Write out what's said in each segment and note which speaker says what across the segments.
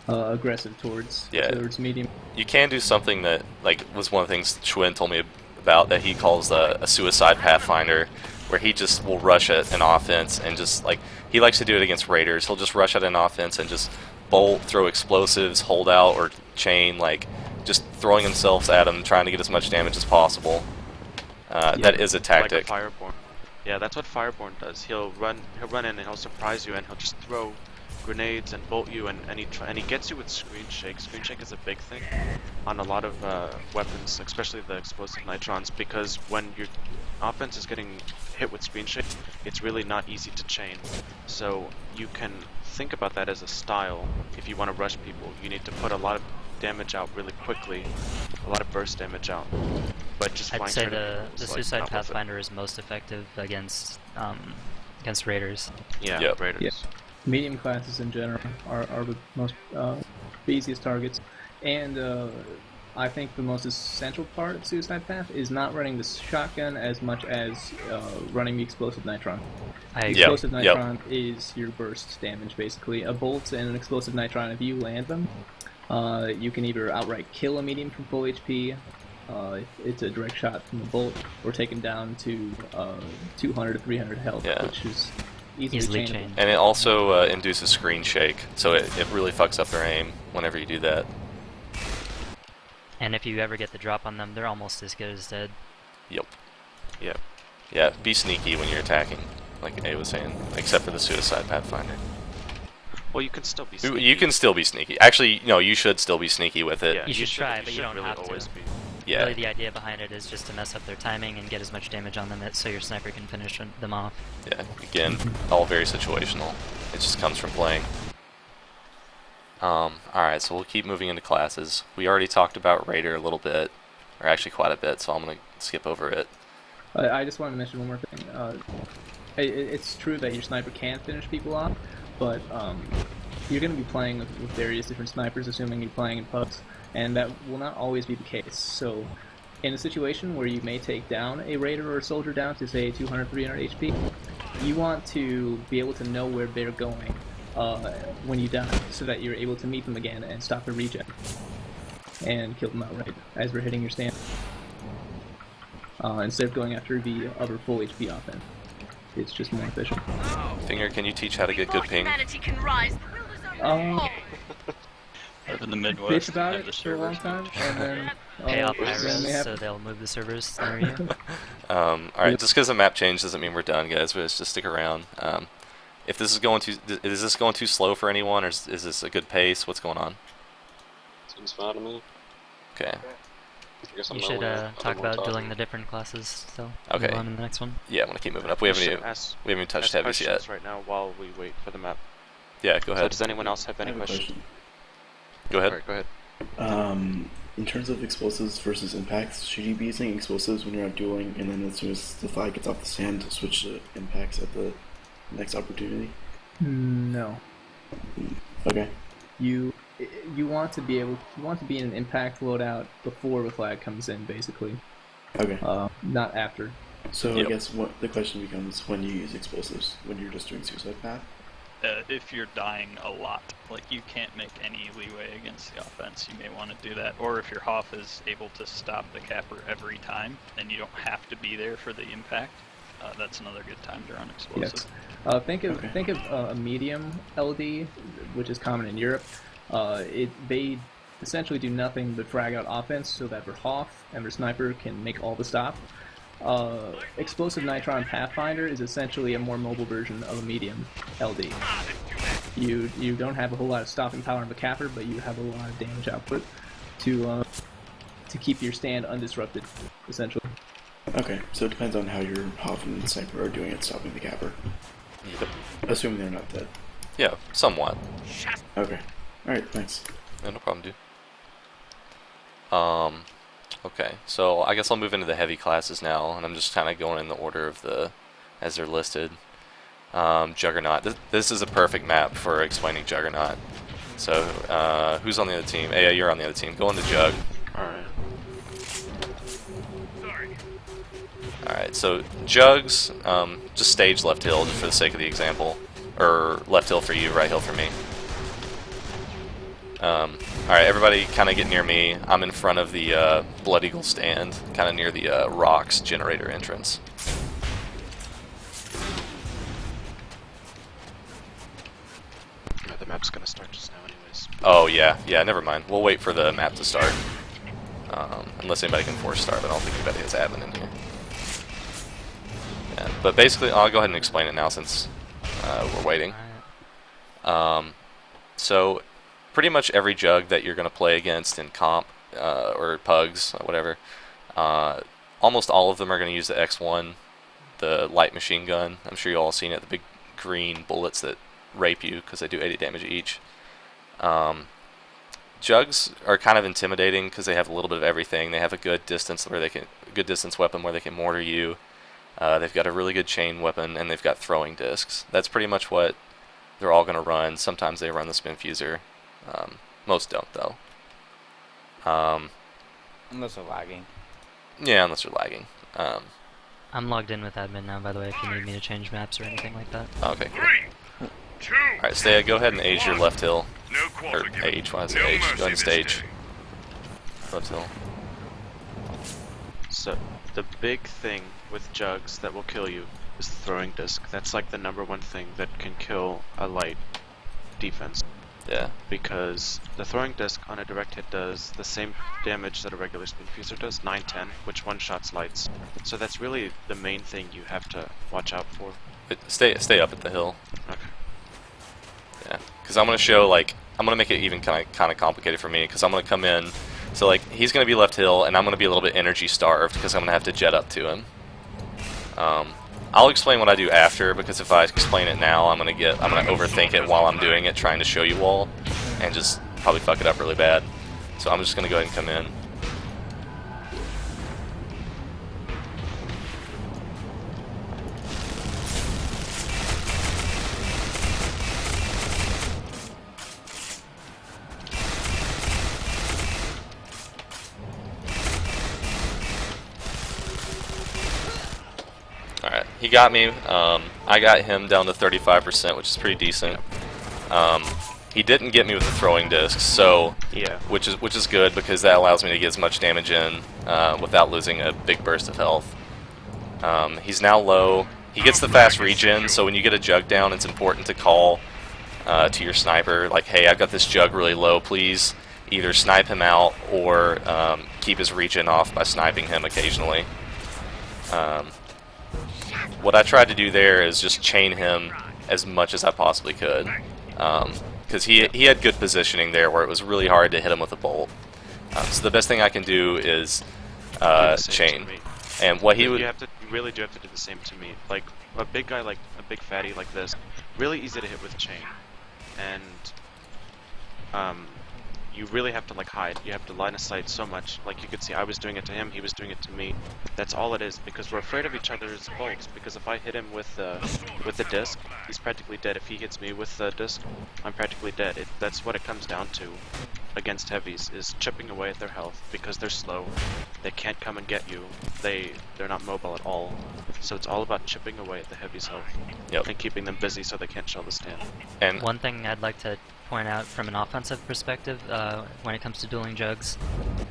Speaker 1: aggressive towards medium.
Speaker 2: You can do something that was one of the things Schwinn told me about, that he calls a suicide pathfinder, where he just will rush at an offense and just he likes to do it against raiders. He'll just rush at an offense and just bolt, throw explosives, hold out, or chain, just throwing himself at them, trying to get as much damage as possible. That is a tactic.
Speaker 3: Like a Fireborn. Yeah, that's what Fireborn does. He'll run in and he'll surprise you, and he'll just throw grenades and bolt you, and he gets you with Screen Shake. Screen Shake is a big thing on a lot of weapons, especially the explosive nitrons, because when your offense is getting hit with Screen Shake, it's really not easy to chain. So you can think about that as a style. If you want to rush people, you need to put a lot of damage out really quickly, a lot of burst damage out. But just
Speaker 4: I'd say the Suicide Pathfinder is most effective against raiders.
Speaker 3: Yeah,
Speaker 2: yep.
Speaker 3: raiders.
Speaker 1: Yep. Medium classes in general are the most the easiest targets, and I think the most essential part of Suicide Path is not running the shotgun as much as running the explosive nitron. Explosive nitron is your burst damage, basically. A bolt and an explosive nitron, if you land them, you can either outright kill a medium from full HP, if it's a direct shot from the bolt, or take him down to 200 to 300 health, which is easily chainable.
Speaker 2: And it also induces Screen Shake, so it really fucks up their aim whenever you do that.
Speaker 4: And if you ever get the drop on them, they're almost as good as dead.
Speaker 2: Yep. Yeah, be sneaky when you're attacking, like A was saying, except for the Suicide Pathfinder.
Speaker 3: Well, you can still be sneaky.
Speaker 2: You can still be sneaky. Actually, no, you should still be sneaky with it.
Speaker 3: Yeah,
Speaker 4: you should try, but you don't
Speaker 3: really
Speaker 4: have
Speaker 3: always
Speaker 4: to.
Speaker 3: Be.
Speaker 2: Yeah.
Speaker 4: Really, the idea behind it is just to mess up their timing and get as much damage on them so your sniper can finish them off.
Speaker 2: Yeah, again, all very situational. It just comes from playing. Alright, so we'll keep moving into classes. We already talked about Raider a little bit, or actually quite a bit, so I'm going to skip over it.
Speaker 1: I just wanted to mention one more thing. It's true that your sniper can finish people off, but you're going to be playing with various different snipers, assuming you're playing in pubs, and that will not always be the case. So in a situation where you may take down a raider or a soldier down to, say, 200, 300 HP, you want to be able to know where they're going when you die, so that you're able to meet them again and stop the regen and kill them outright as we're hitting your stand, instead of going after the other full HP offense. It's just more efficient.
Speaker 2: Finger, can you teach how to get good ping?
Speaker 5: Up in the Midwest,
Speaker 1: bitch about it for a long time, and then
Speaker 4: pay off high-res so they'll move the servers near you.
Speaker 2: Alright, just because the map changed doesn't mean we're done, guys, but just stick around. If this is going too slow for anyone, or is this a good pace? What's going on?
Speaker 6: Seems fine to me.
Speaker 2: Okay.
Speaker 4: You should talk about dueling the different classes, so
Speaker 2: okay.
Speaker 4: Move on to the next one.
Speaker 2: Yeah, I'm gonna keep moving up. We haven't even touched heavies yet.
Speaker 3: Right now, while we wait for the map.
Speaker 2: Yeah, go ahead.
Speaker 3: So does anyone else have any questions?
Speaker 2: Go ahead.
Speaker 3: Right, go ahead.
Speaker 7: In terms of explosives versus impacts, should you be using explosives when you're out dueling, and then as soon as the flag gets off the stand, switch to impacts at the next opportunity?
Speaker 1: No.
Speaker 7: Okay.
Speaker 1: You want to be in an impact loadout before the flag comes in, basically.
Speaker 7: Okay.
Speaker 1: Not after.
Speaker 7: So I guess the question becomes, when do you use explosives? When you're just doing Suicide Path?
Speaker 5: If you're dying a lot, you can't make any leeway against the offense, you may want to do that. Or if your Hoff is able to stop the capper every time, then you don't have to be there for the impact. That's another good time to run explosive.
Speaker 1: Yes. Think of a medium LD, which is common in Europe. They essentially do nothing but frag out offense, so that their Hoff and their sniper can make all the stop. Explosive Nitron Pathfinder is essentially a more mobile version of a medium LD. You don't have a whole lot of stopping power in the capper, but you have a lot of damage output to keep your stand undisrupted, essentially.
Speaker 7: Okay, so it depends on how your Hoff and sniper are doing at stopping the capper.
Speaker 2: Yep.
Speaker 7: Assuming they're not dead.
Speaker 2: Yeah, somewhat.
Speaker 7: Okay. Alright, thanks.
Speaker 2: Yeah, no problem, dude. Okay, so I guess I'll move into the heavy classes now, and I'm just kind of going in the order of as they're listed. Juggernaut. This is a perfect map for explaining Juggernaut. So, who's on the other team? Hey, you're on the other team. Go on the Jug.
Speaker 7: Alright.
Speaker 2: Alright, so Jugs, just stage left hill just for the sake of the example. Or left hill for you, right hill for me. Alright, everybody kind of get near me. I'm in front of the Blood Eagle stand, kind of near the rocks generator entrance.
Speaker 3: Yeah, the map's gonna start just now anyways.
Speaker 2: Oh yeah, never mind. We'll wait for the map to start. Unless anybody can force start, but I don't think anybody has admin in here. Yeah, but basically, I'll go ahead and explain it now since we're waiting. So, pretty much every jug that you're going to play against in comp, or pugs, or whatever, almost all of them are going to use the X1, the light machine gun. I'm sure you all seen it, the big green bullets that rape you because they do 80 damage each. Jugs are kind of intimidating because they have a little bit of everything. They have a good distance weapon where they can mortar you. They've got a really good chain weapon, and they've got throwing discs. That's pretty much what they're all going to run. Sometimes they run the spin fuser. Most don't, though.
Speaker 8: Unless they're lagging.
Speaker 2: Yeah, unless they're lagging.
Speaker 4: I'm logged in with admin now, by the way, if you need me to change maps or anything like that.
Speaker 2: Okay, cool. Alright, Stay, go ahead and age your left hill. Or age, why is it age? Go ahead and stage. Left hill.
Speaker 3: So, the big thing with jugs that will kill you is the throwing disc. That's like the #1 thing that can kill a light defense.
Speaker 2: Yeah.
Speaker 3: Because the throwing disc on a direct hit does the same damage that a regular spin fuser does, 9-10, which one-shots lights. So that's really the main thing you have to watch out for.
Speaker 2: Stay up at the hill.
Speaker 3: Okay.
Speaker 2: Yeah, because I'm going to show, like, I'm going to make it even kind of complicated for me, because I'm going to come in, so, like, he's going to be left hill, and I'm going to be a little bit energy starved, because I'm going to have to jet up to him. I'll explain what I do after, because if I explain it now, I'm going to overthink it while I'm doing it, trying to show you all, and just probably fuck it up really bad. So I'm just going to go ahead and come in. Alright, he got me. I got him down to 35%, which is pretty decent. He didn't get me with the throwing discs, so
Speaker 3: Yeah.
Speaker 2: which is good because that allows me to get as much damage in without losing a big burst of health. He's now low. He gets the fast regen, so when you get a jug down, it's important to call to your sniper, like, hey, I've got this jug really low, please either snipe him out or keep his regen off by sniping him occasionally. What I tried to do there is just chain him as much as I possibly could. Because he had good positioning there where it was really hard to hit him with a bolt. So the best thing I can do is chain. And what he would...
Speaker 3: You really do have to do the same to me. Like, a big guy, like a big fatty like this, really easy to hit with chain. And you really have to, like, hide. You have to line of sight so much. Like, you could see I was doing it to him, he was doing it to me. That's all it is, because we're afraid of each other's bolts. Because if I hit him with the disc, he's practically dead. If he hits me with the disc, I'm practically dead. That's what it comes down to against heavies, is chipping away at their health, because they're slow. They can't come and get you. They're not mobile at all. So it's all about chipping away at the heavies' health.
Speaker 2: Yep.
Speaker 3: And keeping them busy so they can't shell the stand.
Speaker 2: And
Speaker 4: One thing I'd like to point out from an offensive perspective when it comes to dueling jugs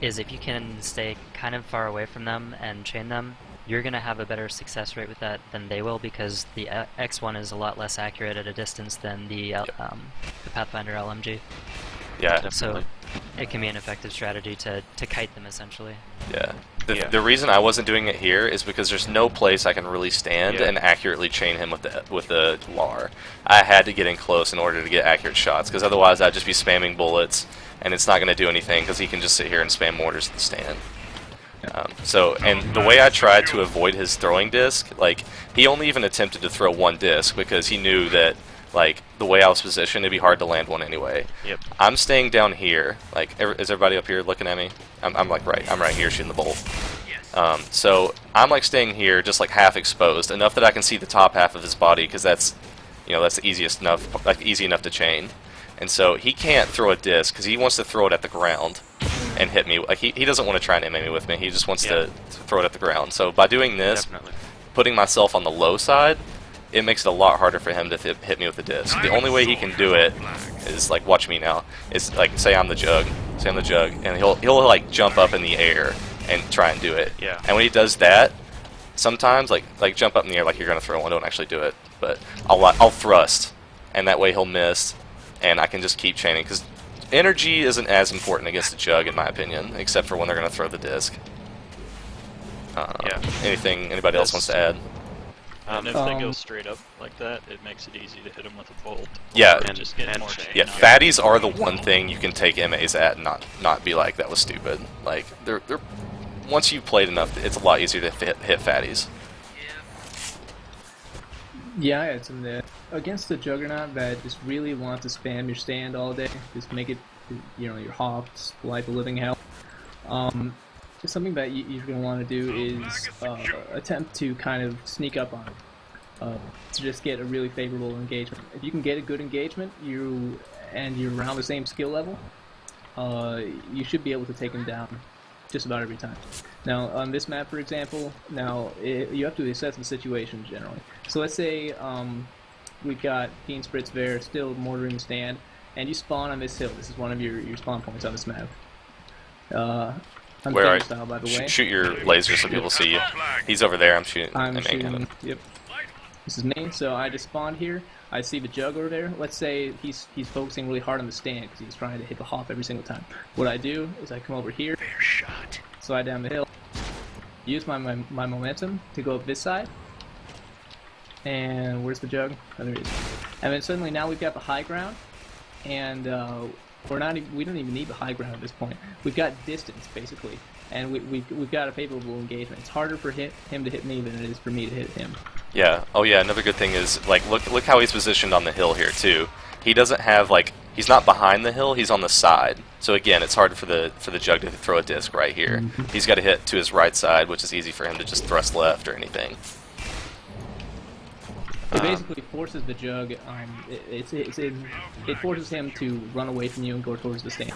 Speaker 4: is if you can stay kind of far away from them and chain them, you're going to have a better success rate with that than they will, because the X1 is a lot less accurate at a distance than the Pathfinder LMG.
Speaker 2: yeah,
Speaker 4: So it can be an effective strategy to kite them, essentially.
Speaker 2: yeah. The reason I wasn't doing it here is because there's no place I can really stand and accurately chain him with the LAR. I had to get in close in order to get accurate shots, because otherwise I'd just be spamming bullets, and it's not going to do anything because he can just sit here and spam mortars at the stand. And the way I tried to avoid his throwing disc, like, he only even attempted to throw one disc because he knew that, like, the way I was positioned, it'd be hard to land one anyway.
Speaker 3: Yep.
Speaker 2: I'm staying down here. Like, is everybody up here looking at me? I'm right here shooting the bolt. So I'm like staying here, just like half exposed, enough that I can see the top half of his body, because that's easy enough to chain. And so he can't throw a disc because he wants to throw it at the ground and hit me. Like, he doesn't want to try and MMA me with me. He just wants to throw it at the ground. So by doing this, putting myself on the low side, it makes it a lot harder for him to hit me with the disc. The only way he can do it is like, watch me now. Is like, say I'm the jug, and he'll like jump up in the air and try and do it.
Speaker 3: Yeah.
Speaker 2: And when he does that, sometimes like jump up in the air like you're gonna throw one, don't actually do it, but I'll thrust, and that way he'll miss, and I can just keep chaining because energy isn't as important against a jug in my opinion, except for when they're gonna throw the disc.
Speaker 3: Yeah.
Speaker 2: Anything anybody else wants to add?
Speaker 5: And if they go straight up like that, it makes it easy to hit them with a bolt.
Speaker 2: Yeah.
Speaker 5: Or just get more chain
Speaker 2: Yeah,
Speaker 5: out.
Speaker 2: fatties are the one thing you can take MAs at and not be like, that was stupid. Like, they're once you've played enough, it's a lot easier to hit fatties.
Speaker 1: Yeah, I had some there. Against the Juggernaut that just really wants to spam your stand all day, just make it, you know, your Hawk's life a living hell. Something that you're going to want to do is attempt to kind of sneak up on it to just get a really favorable engagement. If you can get a good engagement, you're around the same skill level, you should be able to take him down just about every time. Now, on this map, for example, you have to assess the situation generally. So let's say we've got Fiend Spritz there still mortaring the stand, and you spawn on this hill. This is one of your spawn points on this map.
Speaker 2: Where are you?
Speaker 1: Style, by the way.
Speaker 2: Shoot your laser so people see you. He's over there. I'm shooting.
Speaker 1: I'm
Speaker 2: aiming
Speaker 1: shooting.
Speaker 2: him.
Speaker 1: Yep. This is me. So I just spawned here. I see the jug over there. Let's say he's focusing really hard on the stand because he's trying to hit the hop every single time. What I do is I come over here, slide down the hill, use my momentum to go up this side. And where's the jug? Oh, there it is. And then suddenly now we've got the high ground, and we don't even need the high ground at this point. We've got distance basically, and we've got a favorable engagement. It's harder for him to hit me than it is for me to hit him.
Speaker 2: Yeah. Oh yeah. Another good thing is like look how he's positioned on the hill here too. He doesn't have like he's not behind the hill. He's on the side. So again, it's hard for the jug to throw a disc right here. He's got to hit to his right side, which is easy for him to just thrust left or anything.
Speaker 1: It basically forces the jug. It forces him to run away from you and go towards the stand.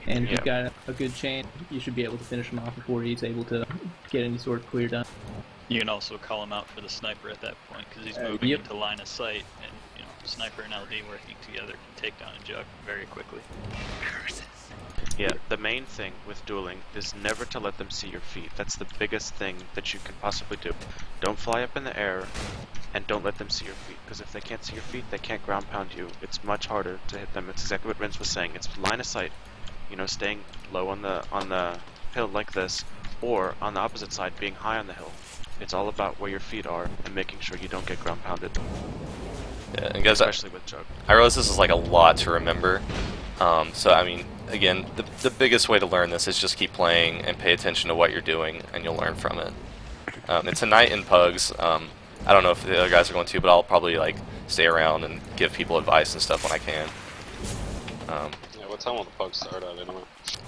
Speaker 1: And if you've got a good chain, you should be able to finish him off before he's able to get any sort of clear done.
Speaker 5: You can also call him out for the sniper at that point because he's moving
Speaker 1: Yep.
Speaker 5: into line of sight, and you know, sniper and LD working together can take down a jug very quickly.
Speaker 3: Yeah, the main thing with dueling is never to let them see your feet. That's the biggest thing that you can possibly do. Don't fly up in the air, and don't let them see your feet, because if they can't see your feet, they can't ground pound you. It's much harder to hit them. It's exactly what Renz was saying. It's line of sight. You know, staying low on the hill like this, or on the opposite side, being high on the hill. It's all about where your feet are and making sure you don't get ground pounded.
Speaker 2: Yeah, and guys,
Speaker 3: especially with jug.
Speaker 2: I realize this is like a lot to remember. So I mean, again, the biggest way to learn this is just keep playing and pay attention to what you're doing, and you'll learn from it. It's a night in Pugs. I don't know if the other guys are going to, but I'll probably like stay around and give people advice and stuff when I can.
Speaker 6: Yeah, what time will the Pugs start at anyway?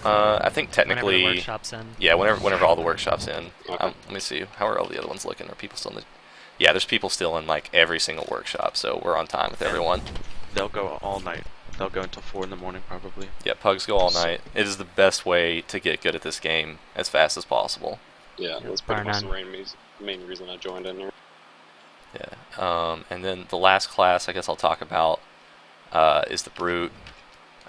Speaker 2: I think technically,
Speaker 4: Whenever the workshop's in.
Speaker 2: yeah, whenever all the workshops in.
Speaker 6: Okay.
Speaker 2: Let me see, how are all the other ones looking? Are people still in the? Yeah, there's people still in like every single workshop, so we're on time with everyone.
Speaker 3: They'll go all night. They'll go until 4 in the morning probably.
Speaker 2: Yeah, Pugs go all night. It is the best way to get good at this game as fast as possible.
Speaker 6: Yeah, that's pretty much the main reason I joined in here.
Speaker 2: Yeah, and then the last class I guess I'll talk about is the Brute.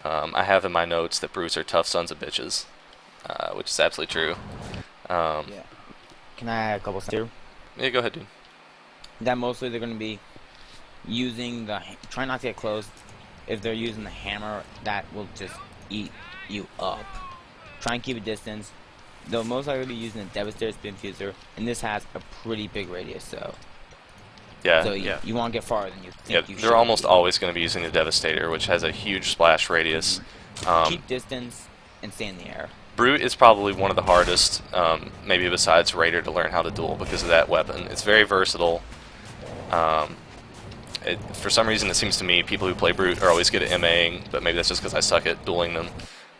Speaker 2: I have in my notes that Brutes are tough sons of bitches, which is absolutely true.
Speaker 8: Yeah. Can I add a couple things?
Speaker 2: Yeah, go ahead, dude.
Speaker 8: That mostly they're going to be using try not to get close. If they're using the hammer, that will just eat you up. Try and keep a distance. They'll most likely be using a Devastator Spin Fuser, and this has a pretty big radius, so you want to get farther than you think you should.
Speaker 2: They're almost always going to be using the Devastator, which has a huge splash radius.
Speaker 8: Keep distance and stay in the air.
Speaker 2: Brute is probably one of the hardest, maybe besides Raider, to learn how to duel because of that weapon. It's very versatile. For some reason, it seems to me people who play Brute are always good at MAing, but maybe that's just because I suck at dueling them.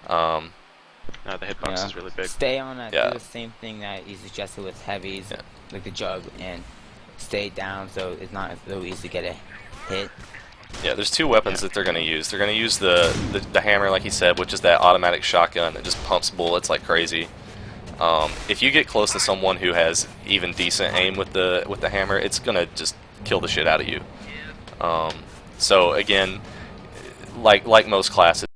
Speaker 3: No, the hitbox is really big.
Speaker 8: Stay on that.
Speaker 2: Yeah.
Speaker 8: Do the same thing that you suggested with heavies, like the jug, and stay down so it's not so easy to get a hit.
Speaker 2: Yeah, there's two weapons that they're going to use. They're going to use the hammer, like he said, which is that automatic shotgun that just pumps bullets like crazy. If you get close to someone who has even decent aim with the hammer, it's going to just kill the shit out of you. So again, like most classes.